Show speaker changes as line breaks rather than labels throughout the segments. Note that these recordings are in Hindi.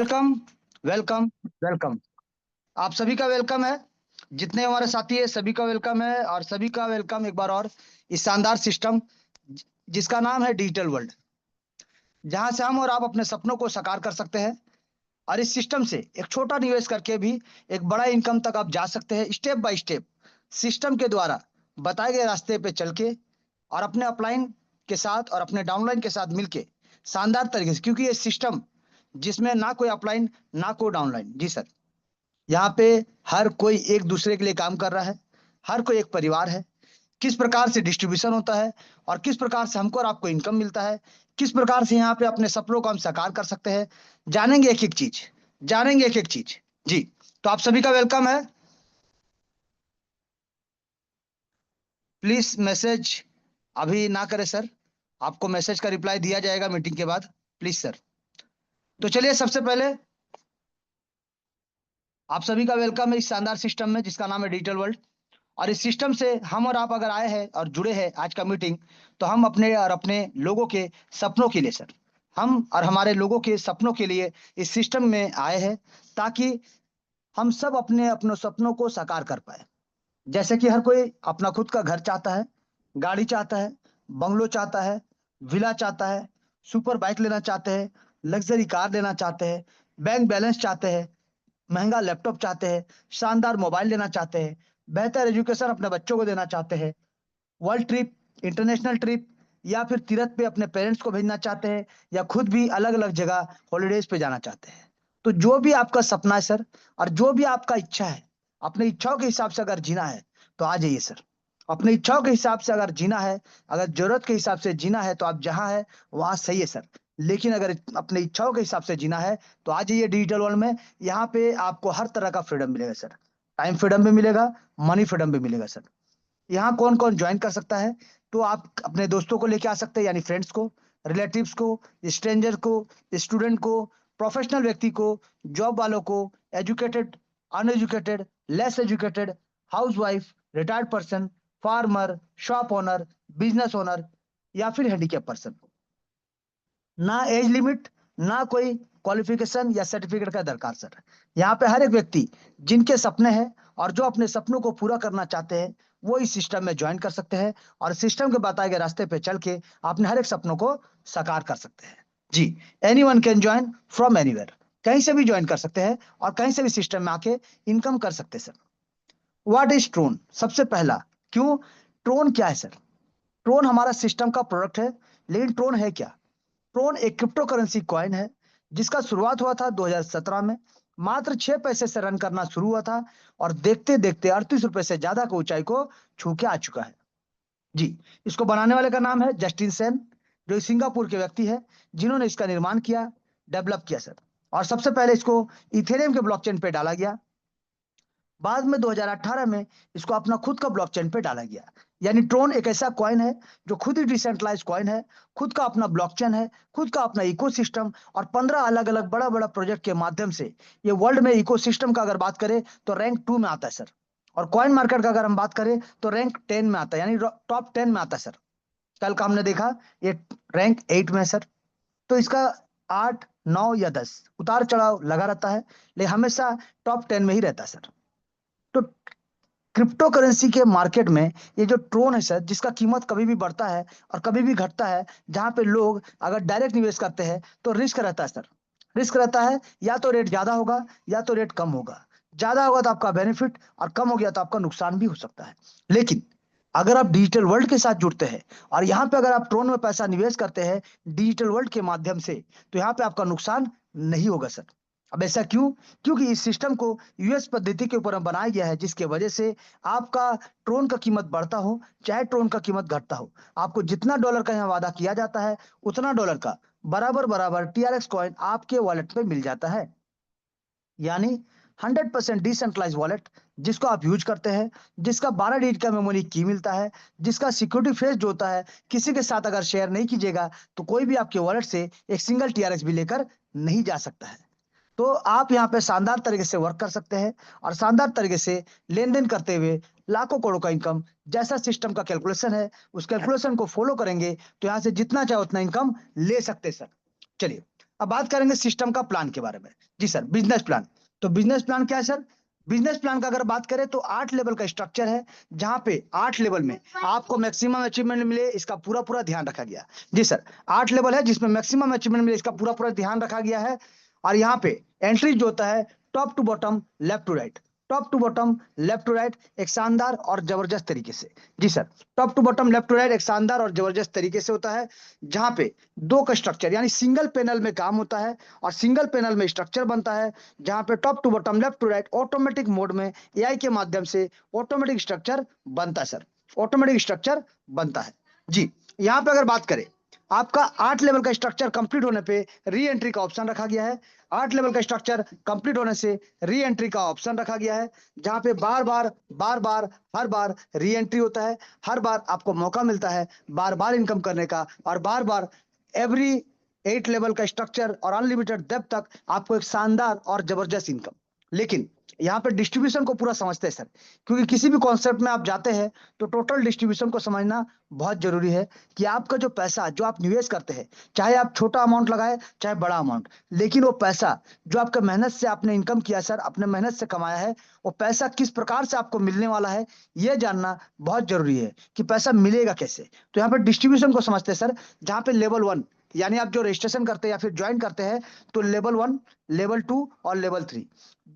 Welcome welcome welcome. आप सभी का वेलकम है। जितने हमारे साथी है सभी का वेलकम है और सभी का वेलकम एक बार और इस शानदार सिस्टम जिसका नाम है डिजिटल वर्ल्ड, जहां से हम और आप अपने सपनों को साकार कर सकते हैं। और इस सिस्टम से एक छोटा निवेश करके भी एक बड़ा इनकम तक आप जा सकते हैं, स्टेप बाय स्टेप सिस्टम के द्वारा बताए गए रास्ते पे चल के और अपने अपलाइन के साथ और अपने डाउनलाइन के साथ मिलके शानदार तरीके से, क्योंकि ये सिस्टम जिसमें ना कोई अपलाइन ना कोई डाउनलाइन। जी सर, यहाँ पे हर कोई एक दूसरे के लिए काम कर रहा है, हर कोई एक परिवार है। किस प्रकार से डिस्ट्रीब्यूशन होता है और किस प्रकार से हमको और आपको इनकम मिलता है, किस प्रकार से यहाँ पे अपने सपनों को हम साकार कर सकते हैं, जानेंगे एक एक चीज, जानेंगे एक एक चीज। जी, तो आप सभी का वेलकम है। प्लीज मैसेज अभी ना करें सर, आपको मैसेज का रिप्लाई दिया जाएगा मीटिंग के बाद, प्लीज सर। तो चलिए, सबसे पहले आप सभी का वेलकम है इस शानदार सिस्टम में जिसका नाम है डिजिटल वर्ल्ड। और इस सिस्टम से हम और आप अगर आए हैं और जुड़े हैं आज का मीटिंग, तो हम अपने और अपने लोगों के सपनों के लिए सर, हम और हमारे लोगों के सपनों के लिए इस सिस्टम में आए हैं, ताकि हम सब अपने अपने सपनों को साकार कर पाए। जैसे कि हर कोई अपना खुद का घर चाहता है, गाड़ी चाहता है, बंगलो चाहता है, विला चाहता है, सुपर बाइक लेना चाहते हैं, लग्जरी कार लेना चाहते हैं, बैंक बैलेंस चाहते हैं, महंगा लैपटॉप चाहते हैं, शानदार मोबाइल लेना चाहते हैं, बेहतर एजुकेशन अपने बच्चों को देना चाहते हैं, वर्ल्ड ट्रिप, इंटरनेशनल ट्रिप या फिर तीर्थ पे अपने पेरेंट्स को भेजना चाहते हैं, या खुद भी अलग अलग जगह हॉलीडेज पे जाना चाहते हैं। तो जो भी आपका सपना है सर, और जो भी आपका इच्छा है, अपनी इच्छाओं के हिसाब से अगर जीना है तो आ जाइए सर। अपनी इच्छाओं के हिसाब से अगर जीना है, अगर जरूरत के हिसाब से जीना है, तो आप जहां है वहां सही है सर। लेकिन अगर अपनी इच्छाओं के हिसाब से जीना है तो आ जाइए डिजिटल वर्ल्ड में। यहाँ पे आपको हर तरह का फ्रीडम मिलेगा सर। टाइम फ्रीडम भी मिलेगा, मनी फ्रीडम भी मिलेगा सर। यहाँ कौन कौन ज्वाइन कर सकता है? तो आप अपने दोस्तों को लेके आ सकते हैं, यानी फ्रेंड्स को, रिलेटिव्स को, स्ट्रेंजर को, स्टूडेंट को, प्रोफेशनल व्यक्ति को, जॉब वालों को, educated, uneducated, less educated, housewife, retired person, farmer, shop owner, business owner या फिर हैंडीकैप पर्सन। ना एज लिमिट, ना कोई क्वालिफिकेशन या सर्टिफिकेट का दरकार सर। यहाँ पे हर एक व्यक्ति जिनके सपने हैं और जो अपने सपनों को पूरा करना चाहते हैं, वो इस सिस्टम में ज्वाइन कर सकते हैं और सिस्टम के बताए गए रास्ते पे चल के अपने हर एक सपनों को साकार कर सकते हैं। जी, anyone can join from anywhere, कहीं से भी ज्वाइन कर सकते हैं और कहीं से भी सिस्टम में आके इनकम कर सकते हैं सर। What is ट्रोन? सबसे पहला, क्यों ट्रोन क्या है सर? ट्रोन हमारा सिस्टम का प्रोडक्ट है, लेकिन ट्रोन है क्या? ट्रोन एक क्रिप्टो करेंसी कॉइन है जिसका शुरुआत हुआ था 2017 में। मात्र 6 पैसे से रन करना शुरू हुआ था और देखते देखते 38 रुपए से ज्यादा की ऊंचाई को छू के आ चुका है। जी, इसको बनाने वाले का नाम है जस्टिन सेन, जो सिंगापुर के व्यक्ति है जिन्होंने इसका निर्माण किया, डेवलप किया सर। और सबसे पहले इसको इथेरियम के ब्लॉकचेन पे डाला गया। बाद में 2018 में इसको अपना खुद का ब्लॉकचेन पे डाला गया। यानी ट्रोन एक ऐसा कॉइन है जो खुद ही डिसेंट्रलाइज कॉइन है, खुद का अपना ब्लॉकचेन है, खुद का अपना इकोसिस्टम और 15 अलग अलग बड़ा बड़ा प्रोजेक्ट के माध्यम से ये वर्ल्ड में इकोसिस्टम का अगर बात करें तो रैंक 2 में आता है सर। और कॉइन मार्केट का अगर हम बात करें तो रैंक 10 में आता है, यानी टॉप 10 में आता है सर। कल का हमने देखा ये रैंक 8 में है सर। तो इसका 8, 9 या 10 उतार चढ़ाव लगा रहता है, लेकिन हमेशा टॉप 10 में ही रहता है सर। तो क्रिप्टो करेंसी के मार्केट में ये जो ट्रोन है सर, जिसका कीमत कभी भी बढ़ता है और कभी भी घटता है, जहां पे लोग अगर डायरेक्ट निवेश करते हैं तो रिस्क रहता है सर। रिस्क रहता है, या तो रेट ज्यादा होगा या तो रेट कम होगा। ज्यादा होगा तो आपका बेनिफिट और कम हो गया तो आपका नुकसान भी हो सकता है। लेकिन अगर आप डिजिटल वर्ल्ड के साथ जुड़ते हैं और यहाँ पे अगर आप ट्रोन में पैसा निवेश करते हैं डिजिटल वर्ल्ड के माध्यम से, तो यहाँ पे आपका नुकसान नहीं होगा सर। अब ऐसा क्यों? क्योंकि इस सिस्टम को यूएस पद्धति के ऊपर बनाया गया है, जिसके वजह से आपका ट्रोन का कीमत बढ़ता हो चाहे ट्रोन का कीमत घटता हो, आपको जितना डॉलर का यहाँ वादा किया जाता है उतना डॉलर का बराबर बराबर टीआरएक्स कॉइन आपके वॉलेट में मिल जाता है। यानी 100% डिसेंट्रलाइज वॉलेट, जिसको आप यूज करते हैं, जिसका 12 डिजिट का मेमोरी की मिलता है, जिसका सिक्योरिटी फेस जो होता है, किसी के साथ अगर शेयर नहीं कीजिएगा तो कोई भी आपके वॉलेट से एक सिंगल टीआरएक्स भी लेकर नहीं जा सकता है। तो आप यहाँ पे शानदार तरीके से वर्क कर सकते हैं और शानदार तरीके से लेन देन करते हुए लाखों करोड़ों का इनकम, जैसा सिस्टम का कैलकुलेशन है उस कैलकुलेशन को फॉलो करेंगे तो यहाँ से जितना चाहे उतना इनकम ले सकते हैं सर। चलिए, अब बात करेंगे सिस्टम का प्लान के बारे में। जी सर, बिजनेस प्लान। तो बिजनेस प्लान क्या है सर? बिजनेस प्लान का अगर बात करें तो 8 लेवल का स्ट्रक्चर है, जहां पे 8 लेवल में आपको मैक्सिमम अचीवमेंट मिले, इसका पूरा पूरा ध्यान रखा गया। जी सर, 8 लेवल है जिसमें मैक्सिमम अचीवमेंट मिले, इसका पूरा पूरा ध्यान रखा गया है। और यहाँ पे एंट्री जो होता है top to bottom, left to right, top to bottom, left to right, एक शानदार और जबरदस्त तरीके से। जी sir, top to bottom, left to right एक शानदार और जबरदस्त तरीके से होता है, जहां पे दो का स्ट्रक्चर यानी सिंगल पैनल में काम होता है और सिंगल पैनल में स्ट्रक्चर बनता है, जहां पे top to bottom, left to right automatic mode में एआई के माध्यम से ऑटोमेटिक स्ट्रक्चर बनता है सर, ऑटोमेटिक स्ट्रक्चर बनता है। जी, यहाँ पे अगर बात करें, आपका 8 लेवल का स्ट्रक्चर कंप्लीट होने पे री एंट्री का ऑप्शन रखा गया है। 8 लेवल का स्ट्रक्चर कंप्लीट होने से री एंट्री का ऑप्शन रखा गया है, जहां पे बार बार हर बार री एंट्री होता है, हर बार आपको मौका मिलता है बार बार इनकम करने का, और बार बार एवरी 8 लेवल का स्ट्रक्चर और अनलिमिटेड डेप्थ तक आपको एक शानदार और जबरदस्त इनकम। लेकिन यहाँ पे डिस्ट्रीब्यूशन को पूरा समझते हैं सर, क्योंकि किसी भी कॉन्सेप्ट में आप जाते हैं तो टोटल डिस्ट्रीब्यूशन को समझना बहुत जरूरी है, कि आपका जो पैसा जो आप निवेश करते हैं, चाहे आप छोटा अमाउंट लगाए चाहे बड़ा अमाउंट, लेकिन वो पैसा जो आपका मेहनत से आपने इनकम किया सर, अपने मेहनत से कमाया है, वो पैसा किस प्रकार से आपको मिलने वाला है, ये जानना बहुत जरूरी है कि पैसा मिलेगा कैसे। तो यहाँ पे डिस्ट्रीब्यूशन को समझते हैं सर, जहाँ पे लेवल 1 यानी आप जो रजिस्ट्रेशन करते हैं या फिर ज्वाइन करते हैं, तो लेवल 1, लेवल 2 और लेवल 3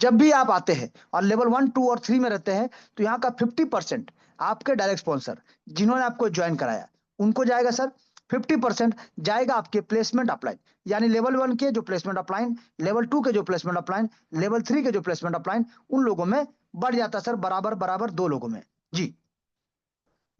जब भी आप आते हैं और लेवल 1, 2 और 3 में रहते हैं, तो यहाँ का 50% आपके डायरेक्ट स्पॉन्सर जिन्होंने आपको ज्वाइन कराया उनको जाएगा सर। 50% जाएगा आपके प्लेसमेंट अपलाइन, यानी लेवल 1 के जो प्लेसमेंट अपलाइन, लेवल 2 के जो प्लेसमेंट अपलाइन, लेवल 3 के जो प्लेसमेंट अपलाइन, उन लोगों में बढ़ जाता है सर, बराबर बराबर 2 लोगों में। जी,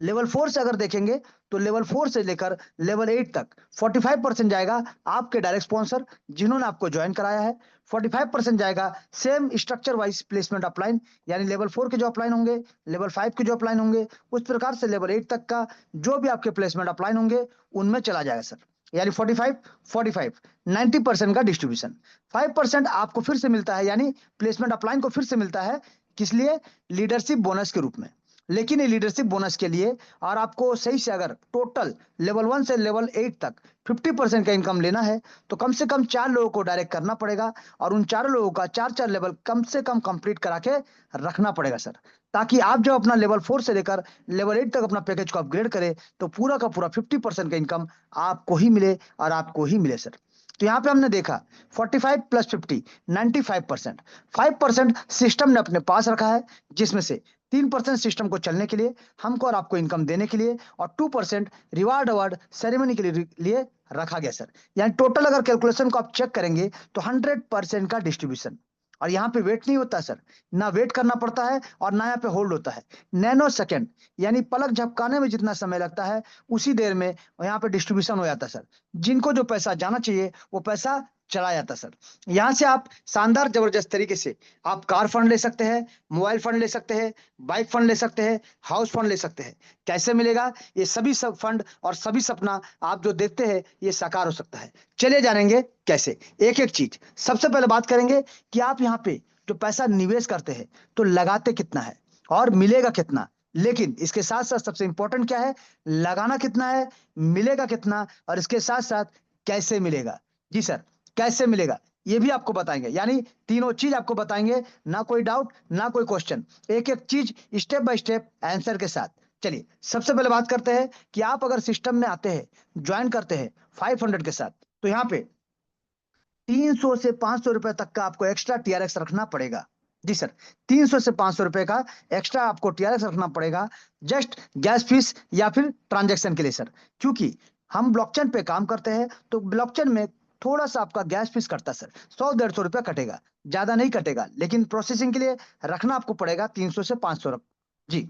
लेवल 4 से अगर देखेंगे तो लेवल 4 से लेकर लेवल 8 तक 45% जाएगा आपके डायरेक्ट स्पॉन्सर जिन्होंने आपको ज्वाइन कराया है। 45% जाएगा same structure wise placement upline, यानी लेवल 4 के जो अपलाइन होंगे, लेवल 5 के जो अपलाइन होंगे, उस प्रकार से लेवल 8 तक का जो भी आपके प्लेसमेंट अपलाइन होंगे उनमें चला जाएगा सर। यानी 45 45 90% का डिस्ट्रीब्यूशन। 5% आपको फिर से मिलता है, यानी प्लेसमेंट अपलाइन को फिर से मिलता है, किस लिए? लीडरशिप बोनस के रूप में। लेकिन ये लीडरशिप बोनस के लिए, और आपको सही से अगर टोटल लेवल 1 से लेवल 8 तक 50% का इनकम लेना है, तो कम से कम 4 लोगों को डायरेक्ट करना पड़ेगा, और उन 4 लोगों का 4-4 लेवल कम से कम कंप्लीट करा के रखना पड़ेगा सर, ताकि आप जब अपना लेवल 4 से लेकर लेवल 8 तक अपना पैकेज को अपग्रेड करें, तो पूरा का पूरा 50% का इनकम आपको ही मिले, और आपको ही मिले सर। तो यहाँ पे हमने देखा 45 प्लस 50 95%। 5% सिस्टम ने अपने पास रखा है, जिसमें से 3% सिस्टम को चलने के लिए, हमको और आपको इनकम देने के लिए, और 2% रिवार्ड अवार्ड सेरेमनी के लिए रखा गया सर। यानी टोटल अगर कैलकुलेशन को आप चेक करेंगे तो 100% का डिस्ट्रीब्यूशन। और यहाँ पे वेट नहीं होता सर, ना वेट करना पड़ता है और ना यहाँ पे होल्ड होता है। नैनो सेकेंड यानी पलक झपकाने में जितना समय लगता है, उसी देर में यहाँ पे डिस्ट्रीब्यूशन हो जाता है सर। जिनको जो पैसा जाना चाहिए वो पैसा चला जाता सर। यहाँ से आप शानदार जबरदस्त तरीके से आप कार फंड ले सकते हैं, मोबाइल फंड ले सकते हैं, बाइक फंड ले सकते हैं, हाउस फंड ले सकते हैं। कैसे मिलेगा? ये सभी सब फंड और सभी सपना आप जो देखते हैं ये साकार हो सकता है। चलिए जानेंगे कैसे, एक एक चीज। सबसे पहले बात करेंगे कि आप यहाँ पे जो पैसा निवेश करते हैं तो लगाते कितना है और मिलेगा कितना। लेकिन इसके साथ साथ सबसे इंपॉर्टेंट क्या है? लगाना कितना है, मिलेगा कितना, और इसके साथ साथ कैसे मिलेगा। जी सर, कैसे मिलेगा ये भी आपको बताएंगे, यानी तीनों चीज आपको बताएंगे, ना कोई डाउट ना कोई क्वेश्चन, एक एक चीज स्टेप बाय स्टेप आंसर के साथ। चलिए सबसे पहले बात करते हैं कि आप अगर सिस्टम में आते हैं, ज्वाइन करते हैं 500 के साथ, तो यहाँ पे 300 से 500 रुपए तक का आपको एक्स्ट्रा टीआरएक्स रखना पड़ेगा। जी सर, 300 से 500 रुपए का एक्स्ट्रा आपको टीआरएक्स रखना पड़ेगा, जस्ट गैस फीस या फिर ट्रांजैक्शन के लिए सर। क्योंकि हम ब्लॉकचेन पे काम करते हैं, तो ब्लॉकचेन में थोड़ा सा आपका गैस फीस कटता है सर, 100-150 रुपया कटेगा, ज्यादा नहीं कटेगा, लेकिन प्रोसेसिंग के लिए रखना आपको पड़ेगा 300 से 500 रुपये। जी,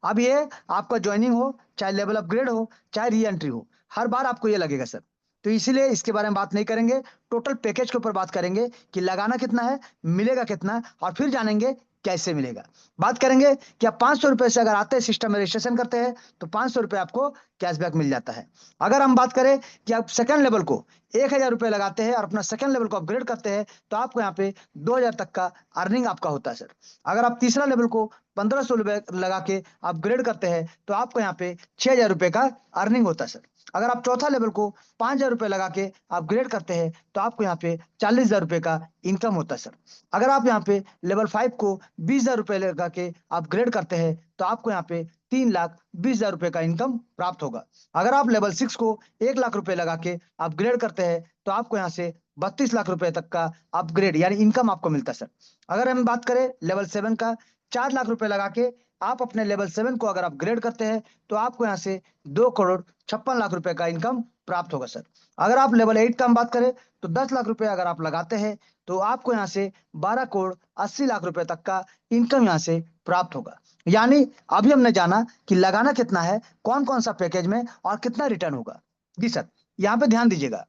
अब ये आपका ज्वाइनिंग हो, चाहे लेवल अपग्रेड हो, चाहे री एंट्री हो, हर बार आपको ये लगेगा सर। तो इसीलिए इसके बारे में बात नहीं करेंगे, टोटल पैकेज के ऊपर बात करेंगे कि लगाना कितना है, मिलेगा कितना, और फिर जानेंगे कैसे मिलेगा। बात करेंगे कि आप 500 रुपए से अगर आते हैं, सिस्टम में रजिस्ट्रेशन करते हैं, तो 500 रुपए आपको कैशबैक मिल जाता है। अगर हम बात करें कि आप सेकंड लेवल को 1000 रुपए लगाते हैं और अपना सेकंड लेवल को अपग्रेड करते हैं, तो आपको यहाँ पे 2000 तक का अर्निंग आपका होता है सर। अगर आप तीसरा लेवल को 1500 रुपए लगा के अपग्रेड करते हैं, तो आपको यहाँ पे 6000 रुपए का अर्निंग होता है सर। अगर आप चौथा लेवल को 5,000 रुपए लगा के अपग्रेड करते हैं तो आपको यहाँ पे 40,000 रुपए का इनकम होता है सर। अगर आप यहाँ पे लेवल 5 को 20,000 रुपए लगा के अपग्रेड करते हैं तो आपको यहाँ पे 3,20,000 रुपए का इनकम प्राप्त होगा। अगर आप लेवल 6 को 1,00,000 रुपए लगा के अपग्रेड करते हैं तो आपको यहाँ से 32 लाख रुपए तक का अपग्रेड यानी इनकम आपको मिलता है सर। अगर हम बात करें लेवल 7 का, 4,00,000 रुपए लगा के आप अपने लेवल 7 को अगर अपग्रेड करते हैं तो आपको यहाँ से 2,56,00,000 रुपए का इनकम प्राप्त होगा सर। अगर आप लेवल 8 का हम बात करें तो 10 लाख रुपए अगर आप लगाते हैं तो आपको यहाँ से 12,80,00,000 रुपए तक का इनकम यहाँ से प्राप्त होगा। यानी अभी हमने जाना कि लगाना कितना है, कौन कौन सा पैकेज में और कितना रिटर्न होगा। जी सर, यहाँ पे ध्यान दीजिएगा,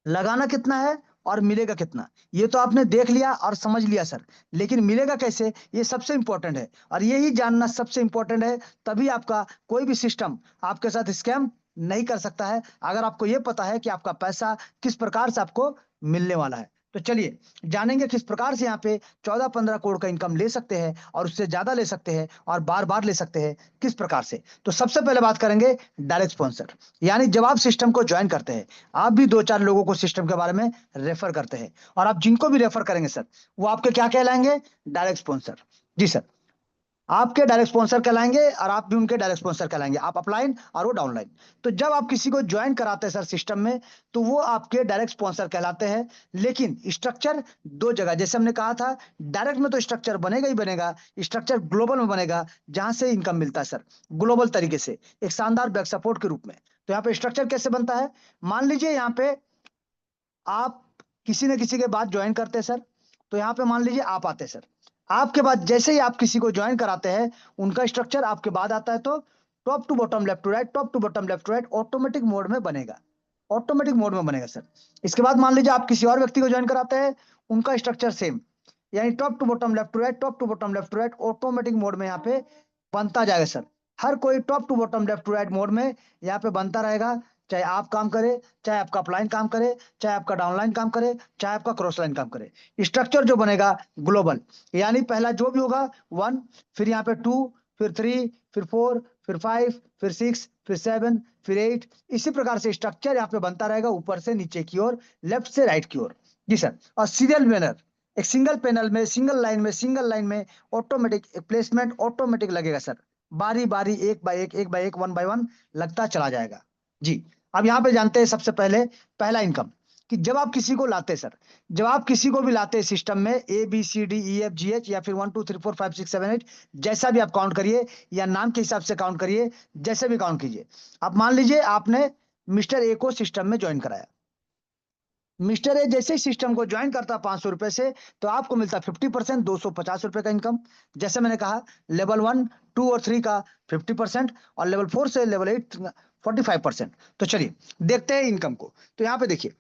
लगाना कितना है और मिलेगा कितना, ये तो आपने देख लिया और समझ लिया सर, लेकिन मिलेगा कैसे ये सबसे इंपॉर्टेंट है और यही जानना सबसे इंपॉर्टेंट है। तभी आपका कोई भी सिस्टम आपके साथ स्कैम नहीं कर सकता है, अगर आपको ये पता है कि आपका पैसा किस प्रकार से आपको मिलने वाला है। तो चलिए जानेंगे किस प्रकार से यहाँ पे 14-15 करोड़ का इनकम ले सकते हैं और उससे ज्यादा ले सकते हैं और बार बार ले सकते हैं किस प्रकार से। तो सबसे पहले बात करेंगे डायरेक्ट स्पॉन्सर, यानी जब आप सिस्टम को ज्वाइन करते हैं आप भी 2-4 लोगों को सिस्टम के बारे में रेफर करते हैं और आप जिनको भी रेफर करेंगे सर वो आपके क्या कहलाएंगे, डायरेक्ट स्पॉन्सर। जी सर, आपके डायरेक्ट स्पॉन्सर कहलाएंगे और आप भी उनके डायरेक्ट स्पॉन्सर कहलाएंगे, आप अपलाइन और वो डाउनलाइन। तो जब आप किसी को ज्वाइन कराते हैं सर सिस्टम में तो वो आपके डायरेक्ट स्पॉन्सर कहलाते हैं। लेकिन स्ट्रक्चर दो जगह, जैसे हमने कहा था डायरेक्ट में तो स्ट्रक्चर बनेगा ही बनेगा, स्ट्रक्चर ग्लोबल में बनेगा जहां से इनकम मिलता है सर, ग्लोबल तरीके से एक शानदार बैक सपोर्ट के रूप में। तो यहाँ पे स्ट्रक्चर कैसे बनता है, मान लीजिए यहाँ पे आप किसी न किसी के बाद ज्वाइन करते हैं सर, तो यहाँ पे मान लीजिए आप आते हैं सर, आपके बाद जैसे ही आप किसी को ज्वाइन कराते हैं उनका स्ट्रक्चर आपके बाद आता है तो top to bottom left to right, top to bottom left to right automatic mode में बनेगा, ऑटोमेटिक मोड में बनेगा सर। इसके बाद मान लीजिए आप किसी और व्यक्ति को ज्वाइन कराते हैं, उनका स्ट्रक्चर सेम, यानी top to bottom left to right, top to bottom left to right automatic mode में यहाँ पे बनता जाएगा सर। हर कोई top to bottom left to right mode में यहाँ पे बनता रहेगा, चाहे आप काम करे, चाहे आपका अपलाइन काम करे, चाहे आपका डाउनलाइन काम करे, चाहे आपका क्रॉस लाइन काम करे। स्ट्रक्चर जो बनेगा ग्लोबल, यानी पहला जो भी होगा 1, फिर यहाँ पे 2, फिर 3, फिर 4, फिर 5, फिर 6, फिर 7, फिर 8, इसी प्रकार से स्ट्रक्चर यहाँ पे बनता रहेगा ऊपर से नीचे की ओर, लेफ्ट से राइट की ओर। जी सर, और सीरियल मैनर, एक सिंगल पैनल में सिंगल लाइन में ऑटोमेटिक प्लेसमेंट ऑटोमेटिक लगेगा सर, बारी बारी एक बाय एक 1 बाय 1 लगता चला जाएगा। जी, अब यहाँ पे जानते हैं सबसे पहले पहला इनकम, कि जब आप किसी को लाते हैं सर, जब आप किसी को भी लाते हैं सिस्टम में ABCDEFGH या फिर 1 2 3 4 5 6 7 8 जैसा भी आप काउंट करिए या नाम के हिसाब से काउंट करिए, जैसे भी काउंट कीजिए। अब मान लीजिए आपने मिस्टर ए को सिस्टम में ज्वाइन कराया, मिस्टर ए जैसे ही सिस्टम को ज्वाइन करता 500 रुपए से तो आपको मिलता 50%, 250 रुपए का इनकम। जैसे मैंने कहा लेवल 1, 2 और 3 का 50% और लेवल 4 से लेवल 8 45%। तो चलिए देखते हैं इनकम को। तो यहाँ पे देखिए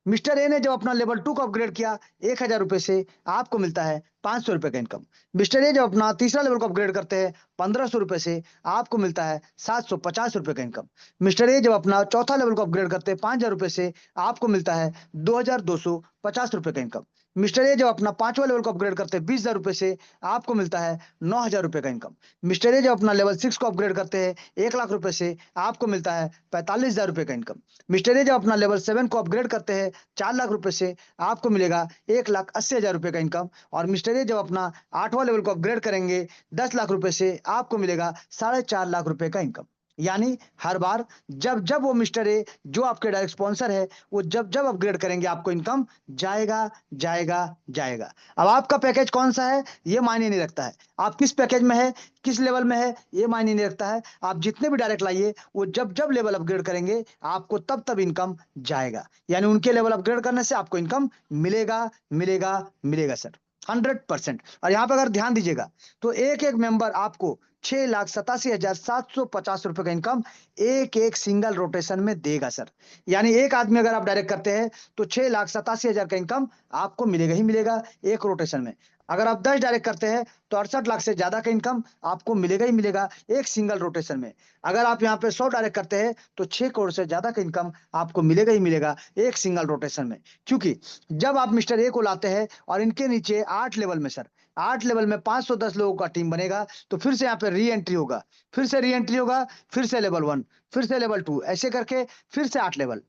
मिस्टर ए ने जब अपना लेवल 2 को अपग्रेड किया 1,000 रुपए से आपको मिलता है 500 रुपए का इनकम। मिस्टर ए जब अपना तीसरा लेवल को अपग्रेड करते हैं 1,500 रुपए से आपको मिलता है 750 रुपए का इनकम। मिस्टर ए जब अपना चौथा लेवल को अपग्रेड करते हैं 5,000 रुपए से आपको मिलता है 2,250 रुपए का इनकम। मिस्टर ए जब अपना पांचवा लेवल को अपग्रेड करते हैं 20,000 रुपए से आपको मिलता है 9,000 रुपए का इनकम। मिस्टर ए जब अपना लेवल 6 को अपग्रेड करते हैं 1,00,000 रुपए से आपको मिलता है 45,000 रुपए का इनकम। मिस्टर ए जब अपना लेवल 7 को अपग्रेड करते हैं 4,00,000 रुपए से आपको मिलेगा 1,80,000 रुपए का इनकम। और मिस्टर ए जब अपना 8वां लेवल को अपग्रेड करेंगे 10 लाख रुपए से आपको मिलेगा 4.5 लाख रुपए का इनकम। यानी हर बार जब जब वो मिस्टर ए जो आपके डायरेक्ट स्पॉन्सर है वो जब जब अपग्रेड करेंगे आपको इनकम जाएगा जाएगा जाएगा। अब आपका पैकेज कौन सा है ये मायने नहीं रखता है, आप किस पैकेज में है किस लेवल में है ये मायने नहीं रखता है। आप जितने भी डायरेक्ट लाइए वो जब जब लेवल अपग्रेड करेंगे आपको तब तब इनकम जाएगा, यानी उनके लेवल अपग्रेड करने से आपको इनकम मिलेगा मिलेगा मिलेगा सर 100%। और यहाँ पे अगर ध्यान दीजिएगा तो एक एक मेंबर आपको 6,87,750 रुपए का इनकम एक एक सिंगल रोटेशन में देगा सर। यानी एक आदमी अगर आप डायरेक्ट करते हैं तो 6,87,000 का इनकम आपको मिलेगा ही मिलेगा एक रोटेशन में। अगर आप 10 डायरेक्ट करते हैं तो 68 लाख से ज्यादा का इनकम आपको मिलेगा ही मिलेगा एक सिंगल रोटेशन में। अगर आप यहाँ पे 100 डायरेक्ट करते हैं तो 6 करोड़ से ज्यादा का इनकम आपको मिलेगा ही मिलेगा एक सिंगल रोटेशन में। क्योंकि जब आप मिस्टर ए को लाते हैं और इनके नीचे 8 लेवल में सर 8 लेवल में 510 लोगों का टीम बनेगा तो फिर से यहाँ पे पे री एंट्री होगा, फिर से री एंट्री होगा, फिर से लेवल 1, फिर से लेवल 2, ऐसे करके फिर से 8 लेवल।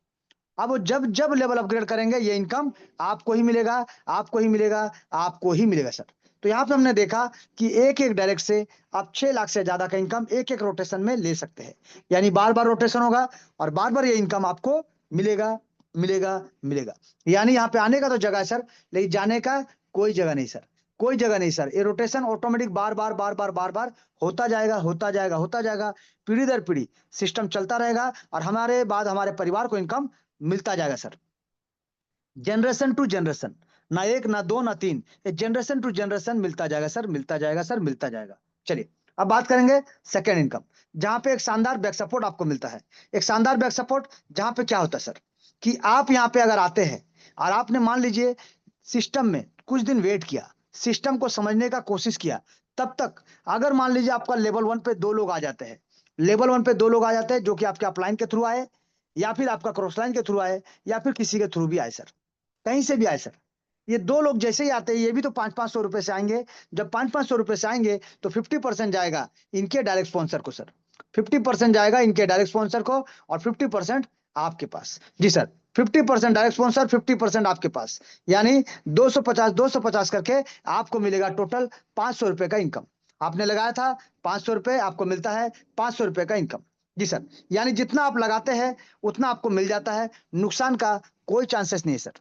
अब वो जब जब लेवल अपग्रेड करेंगे ये इनकम आपको ही मिलेगा, आपको ही मिलेगा, आपको ही मिलेगा सर। तो यहाँ पे हमने देखा कि एक एक डायरेक्ट से आप 6 लाख से ज्यादा का इनकम एक एक रोटेशन में ले सकते हैं। यानी बार बार रोटेशन होगा और बार बार ये इनकम आपको मिलेगा, मिलेगा, मिलेगा। यानी यहाँ पे आने का तो जगह है सर, लेकिन जाने का कोई जगह नहीं सर, कोई जगह नहीं सर। ये रोटेशन ऑटोमेटिक बार बार बार बार बार बार होता जाएगा, होता जाएगा, होता जाएगा। पीढ़ी दर पीढ़ी सिस्टम चलता रहेगा और हमारे बाद हमारे परिवार को इनकम मिलता जाएगा सर। जनरेशन टू जनरेशन, ना एक, ना दो, ना तीन, ये जनरेशन टू जनरेशन मिलता जाएगा सर, मिलता जाएगा सर, मिलता जाएगा। चलिए अब बात करेंगे सेकेंड इनकम, जहां पे एक शानदार बैक सपोर्ट आपको मिलता है। एक शानदार बैक सपोर्ट जहां पे क्या होता है सर कि आप यहाँ पे अगर आते हैं और आपने मान लीजिए सिस्टम में कुछ दिन वेट किया, सिस्टम को समझने का कोशिश किया, तब तक अगर मान लीजिए आपका लेवल 1 पे 2 लोग आ जाते हैं, लेवल 1 पे 2 लोग आ जाते हैं जो कि आपके अपलाइन के थ्रू आए या फिर आपका क्रॉस लाइन के थ्रू आए या फिर किसी के थ्रू भी आए सर, कहीं से भी आए सर। ये 2 लोग जैसे ही आते हैं ये भी तो 500-500 रुपए से आएंगे। जब 500-500 रुपए से आएंगे तो 50% जाएगा इनके डायरेक्ट स्पॉन्सर को सर, 50% जाएगा इनके डायरेक्ट स्पॉन्सर को और 50% आपके पास। जी सर, 50% डायरेक्ट स्पॉन्सर, 50% आपके पास। यानी 250 करके आपको मिलेगा टोटल 500 रुपए का इनकम। आपने लगाया था 500 रुपए, आपको मिलता है 500 रुपए का इनकम। जी सर, यानी जितना आप लगाते हैं उतना आपको मिल जाता है, नुकसान का कोई चांसेस नहीं है सर।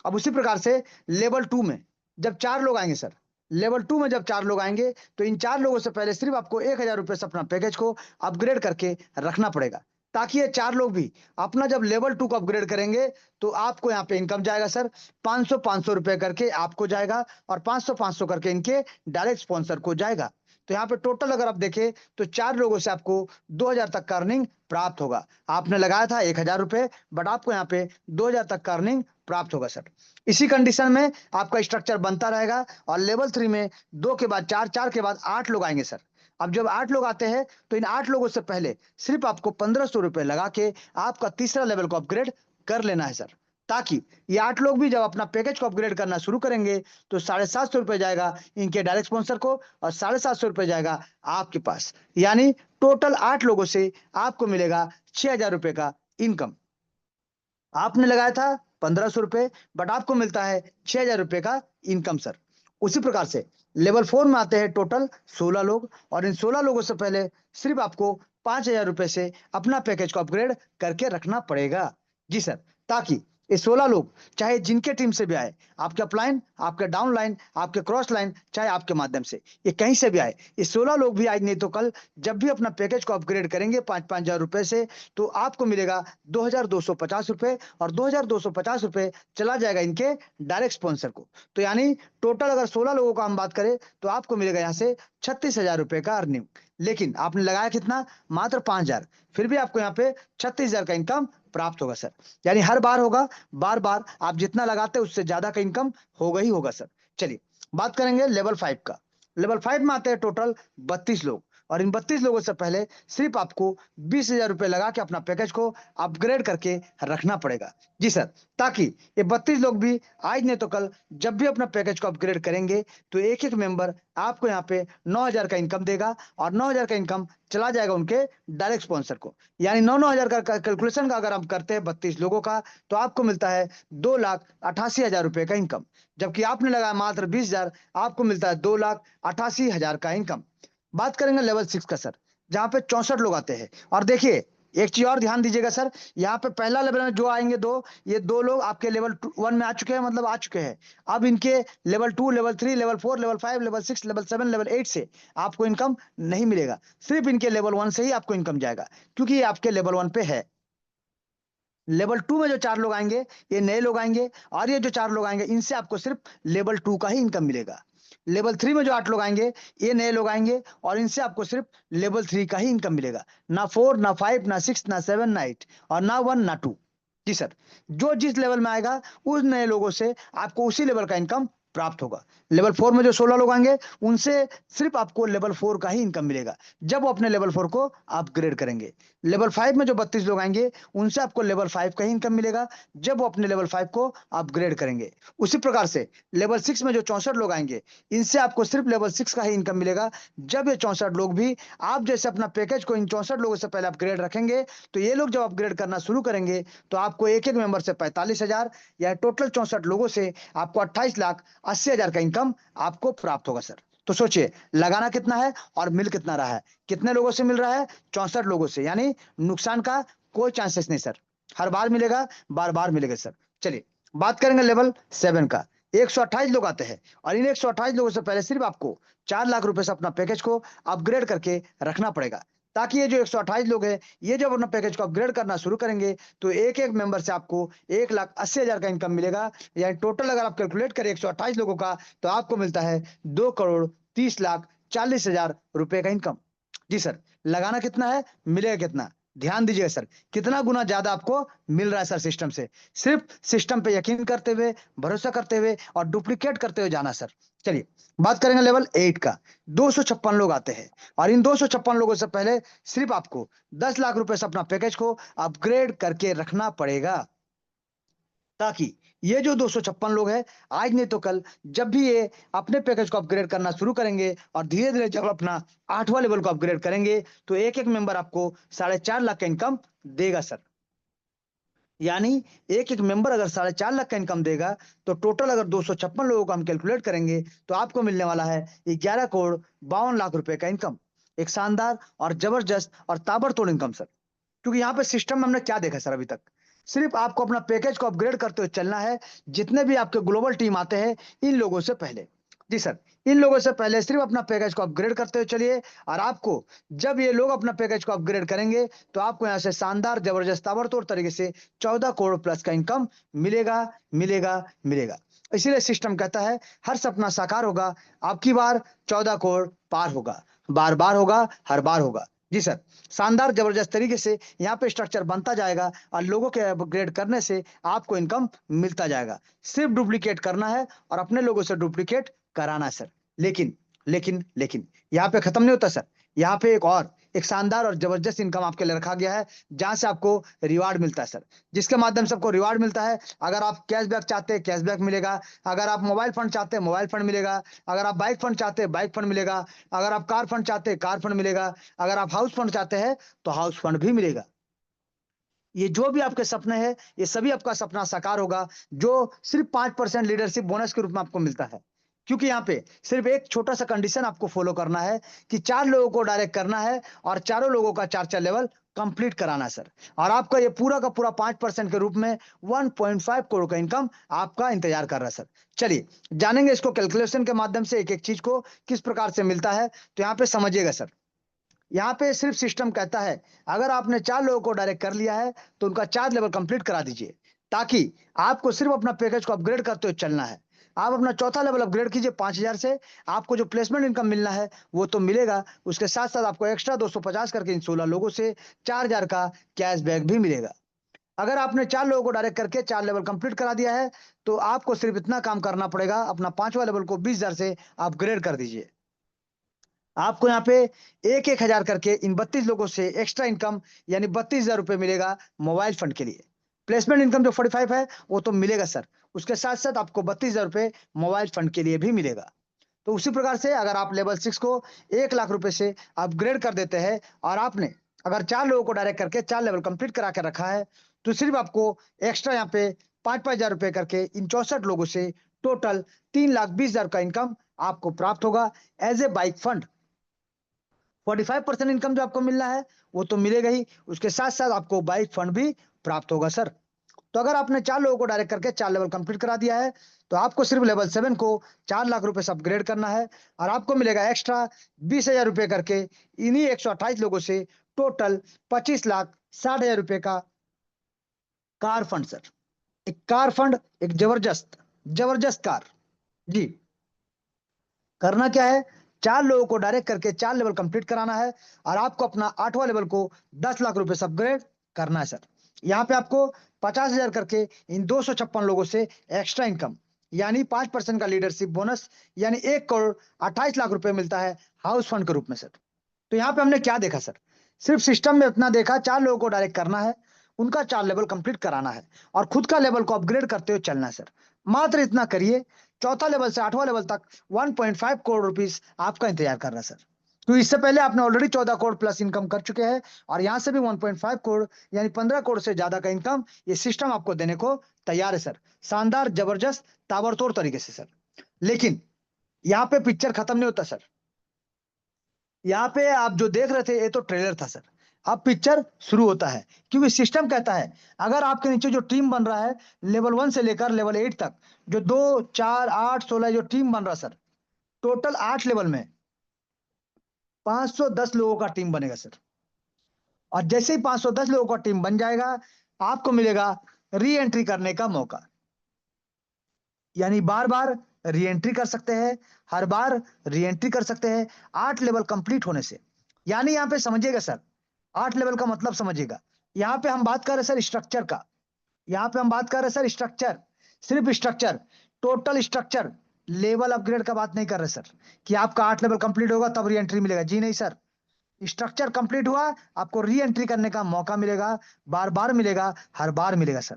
अब उसी प्रकार से लेवल 2 में जब 4 लोग आएंगे सर, लेवल 2 में जब 4 लोग आएंगे तो इन 4 लोगों से पहले सिर्फ आपको 1000 रुपए से अपना पैकेज को अपग्रेड करके रखना पड़ेगा, ताकि ये 4 लोग भी अपना जब लेवल 2 को अपग्रेड करेंगे तो आपको यहाँ पे इनकम जाएगा सर 500-500 रुपए करके आपको जाएगा और 500-500 करके इनके डायरेक्ट स्पॉन्सर को जाएगा। तो यहाँ पे टोटल अगर आप देखें तो 4 लोगों से आपको 2000 तक का अर्निंग प्राप्त होगा। आपने लगाया था 1000 रुपए, बट आपको यहाँ पे 2000 तक का अर्निंग प्राप्त होगा सर। इसी कंडीशन में आपका स्ट्रक्चर बनता रहेगा और लेवल 3 में 2 के बाद 4, 4 के बाद 8 लोग आएंगे सर। अब जब 8 लोग आते हैं तो इन 8 लोगों से पहले सिर्फ आपको 1500 रुपए लगा के आपका तीसरा लेवल को अपग्रेड कर लेना है सर, ताकि ये 8 लोग भी जब अपना पैकेज को अपग्रेड करना शुरू करेंगे तो 750 रुपए जाएगा इनके डायरेक्ट स्पॉन्सर को और 750 रुपए जाएगा आपके पास। यानी टोटल 8 लोगों से आपको मिलेगा 6000 रुपए का इनकम। आपने लगाया था 1500 रुपए, बट आपको मिलता है 6000 रुपए का इनकम सर। उसी प्रकार से लेवल 4 में आते हैं टोटल 16 लोग और इन 16 लोगों से पहले सिर्फ आपको 5000 रुपए से अपना पैकेज को अपग्रेड करके रखना पड़ेगा। जी सर, ताकि ये 16 लोग चाहे जिनके टीम से भी आए, आपके अपलाइन, आपके डाउन लाइन, आपके क्रॉस लाइन, चाहे आपके माध्यम से, ये कहीं से भी आए, ये 16 लोग भी आज नहीं तो कल जब भी अपना पैकेज को अपग्रेड करेंगे 5-5 हजार रुपए से, तो आपको मिलेगा 2250 रुपए और 2250 रुपए चला जाएगा इनके डायरेक्ट स्पॉन्सर को। तो यानी टोटल अगर 16 लोगों का हम बात करें तो आपको मिलेगा यहाँ से 36,000 रुपए का अर्निंग। लेकिन आपने लगाया कितना? मात्र 5,000, फिर भी आपको यहाँ पे 36,000 का इनकम प्राप्त होगा सर। यानी हर बार होगा, बार बार आप जितना लगाते हैं उससे ज्यादा का इनकम होगा ही होगा सर। चलिए बात करेंगे लेवल 5 का। लेवल 5 में आते हैं टोटल 32 लोग और इन 32 लोगों से पहले सिर्फ आपको 20,000 रुपए लगा के अपना पैकेज को अपग्रेड करके रखना पड़ेगा। जी सर, ताकि ये 32 लोग भी आज नहीं तो कल जब भी अपना पैकेज को अपग्रेड करेंगे तो एक एक मेंबर आपको यहाँ पे 9,000 का इनकम देगा और 9,000 का इनकम चला जाएगा उनके डायरेक्ट स्पॉन्सर को। यानी 9,000 का कैलकुलेशन का अगर हम करते हैं 32 लोगों का तो आपको मिलता है 2,88,000 रुपए का इनकम, जबकि आपने लगाया मात्र 20,000, आपको मिलता है 2,88,000 का इनकम। बात करेंगे लेवल 6 का सर, जहां पे 64 लोग आते हैं। और देखिए एक चीज और ध्यान दीजिएगा सर, यहाँ पे पहला लेवल में जो आएंगे ये 2 लोग आपके लेवल 1 में आ चुके हैं, मतलब आ चुके हैं। अब इनके level 2, level 3, level 4, level 5, level 6, level 7, level 8 से आपको इनकम नहीं मिलेगा, सिर्फ इनके लेवल 1 से ही आपको इनकम जाएगा, क्योंकि ये आपके लेवल 1 पे है। लेवल 2 में जो 4 लोग आएंगे ये नए लोग आएंगे और ये जो 4 लोग आएंगे इनसे आपको सिर्फ लेवल 2 का ही इनकम मिलेगा। लेवल 3 में जो 8 लोग आएंगे ये नए लोग आएंगे और इनसे आपको सिर्फ लेवल 3 का ही इनकम मिलेगा, ना 4, ना 5, ना 6, ना 7, ना 8 और ना 1, ना 2। जी सर, जो जिस लेवल में आएगा उस नए लोगों से आपको उसी लेवल का इनकम प्राप्त होगा। लेवल 4 में जो 16 लोग आएंगे उनसे सिर्फ आपको लेवल 4 का ही इनकम मिलेगा जब वो अपने लेवल 4 को अपग्रेड करेंगे। लेवल 5 में जो 32 लोग आएंगे उनसे आपको लेवल 5 का ही इनकम मिलेगा जब वो अपने लेवल 5 को अपग्रेड करेंगे। उसी प्रकार से लेवल 6 में जो 64 लोग आएंगे इनसे आपको सिर्फ लेवल 6 का ही इनकम मिलेगा जब ये 64 लोग भी आप जैसे अपना पैकेज को इन 64 लोगों से पहले अपग्रेड रखेंगे। तो ये लोग जब अपग्रेड करना शुरू करेंगे तो आपको एक एक मेंबर से 45,000 या टोटल 64 लोगों से आपको 28,80,000 का इनकम आपको प्राप्त होगा सर। तो सोचिए लगाना कितना है और मिल कितना रहा है। कितने लोगों से मिल रहा है? 64 लोगों से, यानी नुकसान का कोई चांसेस नहीं सर। हर बार मिलेगा, बार बार मिलेगा सर। चलिए बात करेंगे लेवल 7 का। 128 लोग आते हैं और इन 128 लोगों से पहले सिर्फ आपको 4 लाख रुपए से अपना पैकेज को अपग्रेड करके रखना पड़ेगा ताकि ये जो 128 लोग हैं ये जब अपना पैकेज को अपग्रेड करना शुरू करेंगे तो एक एक मेंबर से आपको 1,80,000 का इनकम मिलेगा। यानी टोटल अगर आप कैलकुलेट करें 128 लोगों का तो आपको मिलता है 2,30,40,000 रुपए का इनकम। जी सर, लगाना कितना है, मिलेगा कितना? ध्यान दीजिएगा सर, कितना गुना ज्यादा आपको मिल रहा है सर सिस्टम से। सिर्फ सिस्टम पे यकीन करते हुए, भरोसा करते हुए और डुप्लीकेट करते हुए जाना सर। चलिए बात करेंगे लेवल 8 का। 256 लोग आते हैं और इन 256 लोगों से पहले सिर्फ आपको 10 लाख रुपए से अपना पैकेज को अपग्रेड करके रखना पड़ेगा ताकि ये जो 256 लोग हैं आज नहीं तो कल जब भी ये अपने पैकेज को अपग्रेड करना शुरू करेंगे और धीरे धीरे जब अपना 8वां लेवल को अपग्रेड करेंगे तो एक एक मेंबर आपको 4.5 लाख का इनकम देगा सर। यानी एक एक मेंबर अगर 4.5 लाख का इनकम देगा तो टोटल अगर 256 लोगों को हम कैलकुलेट करेंगे तो आपको मिलने वाला है 11,52,00,000 रुपए का इनकम। एक शानदार और जबरदस्त और ताबड़तोड़ इनकम सर। क्योंकि यहाँ पे सिस्टम में हमने क्या देखा सर अभी तक, सिर्फ आपको अपना पैकेज को अपग्रेड करते हुए चलना है जितने भी आपके ग्लोबल टीम आते हैं इन लोगों से पहले। जी सर, इन लोगों से पहले सिर्फ अपना पैकेज को अपग्रेड करते हुए चलिए और आपको जब ये लोग अपना पैकेज को अपग्रेड करेंगे तो आपको यहाँ से शानदार जबरदस्त ताबड़तोड़ तरीके से 14 करोड़ प्लस का इनकम मिलेगा मिलेगा मिलेगा। इसीलिए सिस्टम कहता है हर सपना साकार होगा, आपकी बार 14 करोड़ पार होगा, बार बार होगा, हर बार होगा। जी सर, शानदार जबरदस्त तरीके से यहाँ पे स्ट्रक्चर बनता जाएगा और लोगों के अपग्रेड करने से आपको इनकम मिलता जाएगा। सिर्फ डुप्लीकेट करना है और अपने लोगों से डुप्लीकेट कराना है सर। लेकिन लेकिन यहाँ पे खत्म नहीं होता सर। यहाँ पे एक शानदार और जबरदस्त इनकम आपके लिए रखा गया है जहां से आपको रिवार्ड मिलता है सर। जिसके माध्यम से आपको रिवार्ड मिलता है। अगर आप कैशबैक चाहते हैं कैशबैक मिलेगा, अगर आप मोबाइल फंड चाहते हैं मोबाइल फंड मिलेगा, अगर आप बाइक फंड चाहते हैं बाइक फंड मिलेगा, अगर आप कार फंड चाहते हैं कार फंड मिलेगा, अगर आप हाउस फंड चाहते हैं तो हाउस फंड भी मिलेगा। ये जो भी आपके सपने हैं ये सभी आपका सपना साकार होगा जो सिर्फ 5% लीडरशिप बोनस के रूप में आपको मिलता है। क्योंकि यहाँ पे सिर्फ एक छोटा सा कंडीशन आपको फॉलो करना है कि 4 लोगों को डायरेक्ट करना है और चारों लोगों का 4-4 लेवल कंप्लीट कराना है सर। और आपका ये पूरा का पूरा 5% के रूप में 1.5 करोड़ का इनकम आपका इंतजार कर रहा है सर। चलिए जानेंगे इसको कैलकुलेशन के माध्यम से एक एक चीज को किस प्रकार से मिलता है। तो यहाँ पे समझिएगा सर, यहाँ पे सिर्फ सिस्टम कहता है अगर आपने 4 लोगों को डायरेक्ट कर लिया है तो उनका 4 लेवल कंप्लीट करा दीजिए ताकि आपको सिर्फ अपना पैकेज को अपग्रेड करते हुए चलना है। आप अपना चौथा लेवल अपग्रेड कीजिए 5,000 से, आपको जो प्लेसमेंट इनकम मिलना है वो तो मिलेगा, उसके साथ साथ आपको एक्स्ट्रा 250 करके इन 16 लोगों से 4,000 का कैशबैक भी मिलेगा। अगर आपने 4 लोगों को डायरेक्ट करके 4 लेवल कंप्लीट करा दिया है तो आपको सिर्फ इतना काम करना पड़ेगा, अपना 5वां लेवल को 20,000 से अपग्रेड कर दीजिए। आपको यहाँ पे एक एक हजार करके इन 32 लोगों से एक्स्ट्रा इनकम यानी 32,000 रुपए मिलेगा मोबाइल फंड के लिए। प्लेसमेंट इनकम जो 45 है वो तो मिलेगा सर, उसके साथ साथ आपको 32,000 रुपए मोबाइल फंड के लिए भी मिलेगा। तो उसी प्रकार से अगर आप लेवल 6 को 1 लाख रुपए से अपग्रेड कर देते हैं और आपने अगर 4 लोगों को डायरेक्ट करके 4 लेवल कंप्लीट करा के रखा है तो सिर्फ आपको एक्स्ट्रा यहाँ पे 5,000 रुपए करके इन 64 लोगों से टोटल 3,20,000 का इनकम आपको प्राप्त होगा as a bike fund. 45% income जो आपको मिलना है वो तो मिलेगा ही, उसके साथ साथ आपको बाइक फंड भी प्राप्त होगा सर। तो अगर आपने 4 लोगों को डायरेक्ट करके 4 लेवल कंप्लीट करा दिया है तो आपको सिर्फ लेवल 7 को 4 लाख रुपए से अपग्रेड करना है और आपको मिलेगा एक्स्ट्रा 20,000 रुपए करके इन्हीं 128 लोगों से टोटल 25,60,000 रुपए का कार फंड सर। एक कार फंड, एक जबरदस्त जबरदस्त कार। जी, करना क्या है, 4 लोगों को डायरेक्ट करके 4 लेवल कंप्लीट कराना है और आपको अपना 8वां लेवल को 10 लाख रुपए से अपग्रेड करना है सर। यहाँ पे आपको 50,000 करके इन 256 लोगों से एक्स्ट्रा इनकम यानी 5% का लीडरशिप बोनस, यानी 1,28,00,000 रुपए मिलता है हाउस फंड के रूप में सर। तो यहाँ पे हमने क्या देखा सर, सिर्फ सिस्टम में इतना देखा, 4 लोगों को डायरेक्ट करना है, उनका 4 लेवल कंप्लीट कराना है और खुद का लेवल को अपग्रेड करते हुए चलना है सर। मात्र इतना करिए, चौथा लेवल से 8वां लेवल तक 1.5 करोड़ रुपीस आपका इंतजार कर रहा है सर। तो इससे पहले आपने ऑलरेडी 14 करोड़ प्लस इनकम कर चुके हैं और यहाँ से भी 1.5 करोड़ यानी 15 करोड़ से ज्यादा का इनकम ये सिस्टम आपको देने को तैयार है सर। शानदार, जबरदस्त, ताबड़तोड़ तरीके से सर। लेकिन यहाँ पे पिक्चर खत्म नहीं होता सर। यहाँ पे आप जो देख रहे थे ये तो ट्रेलर था सर। अब पिक्चर शुरू होता है, क्योंकि सिस्टम कहता है अगर आपके नीचे जो टीम बन रहा है लेवल 1 से लेकर लेवल 8 तक, जो 2, 4, 8, 16 जो टीम बन रहा है सर, टोटल 8 लेवल में 510 लोगों का टीम बनेगा सर। और जैसे ही 510 लोगों का टीम बन जाएगा, आपको मिलेगा री एंट्री करने का मौका। यानी बार-बार री एंट्री कर सकते हैं, हर बार री एंट्री कर सकते हैं 8 लेवल कंप्लीट होने से। यानी यहाँ पे समझिएगा सर, 8 लेवल का मतलब समझिएगा। यहाँ पे हम बात कर रहे हैं सर स्ट्रक्चर का। यहाँ पे हम बात कर रहे हैं सर स्ट्रक्चर, सिर्फ structure, total structure, level upgrade का बात नहीं कर रहे सर कि आपका 8 लेवल कंप्लीट होगा तब री एंट्री मिलेगा। जी नहीं सर, स्ट्रक्चर कंप्लीट हुआ, आपको री एंट्री करने का मौका मिलेगा, बार-बार मिलेगा, हर बार मिलेगा सर।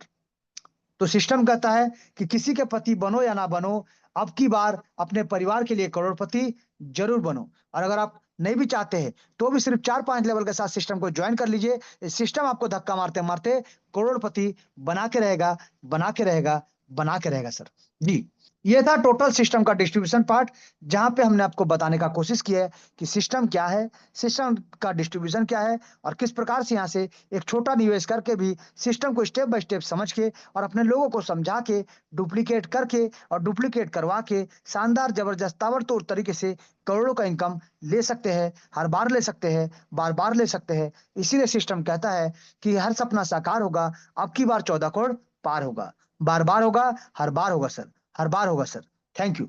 तो सिस्टम कहता है कि किसी के पति बनो या ना बनो, अब की बार अपने परिवार के लिए करोड़पति जरूर बनो। और अगर आप नहीं भी चाहते हैं, तो भी सिर्फ 4-5 लेवल के साथ सिस्टम को ज्वाइन कर लीजिए। ये सिस्टम आपको धक्का मारते-मारते करोड़पति बना के रहेगा, बना के रहेगा, बना के रहेगा सर। जी, ये था टोटल सिस्टम का डिस्ट्रीब्यूशन पार्ट, जहाँ पे हमने आपको बताने का कोशिश की है कि सिस्टम क्या है, सिस्टम का डिस्ट्रीब्यूशन क्या है और किस प्रकार से यहाँ से एक छोटा निवेश करके भी सिस्टम को स्टेप बाय स्टेप समझ के और अपने लोगों को समझा के, डुप्लीकेट करके और डुप्लीकेट करवा के शानदार, जबरदस्त, ताबड़तोड़ तरीके से करोड़ों का इनकम ले सकते हैं, हर बार ले सकते हैं, बार-बार ले सकते हैं। इसीलिए सिस्टम कहता है कि हर सपना साकार होगा, अब की बार 14 करोड़ पार होगा। बार-बार होगा, हर बार होगा सर, हर बार होगा सर। Thank you.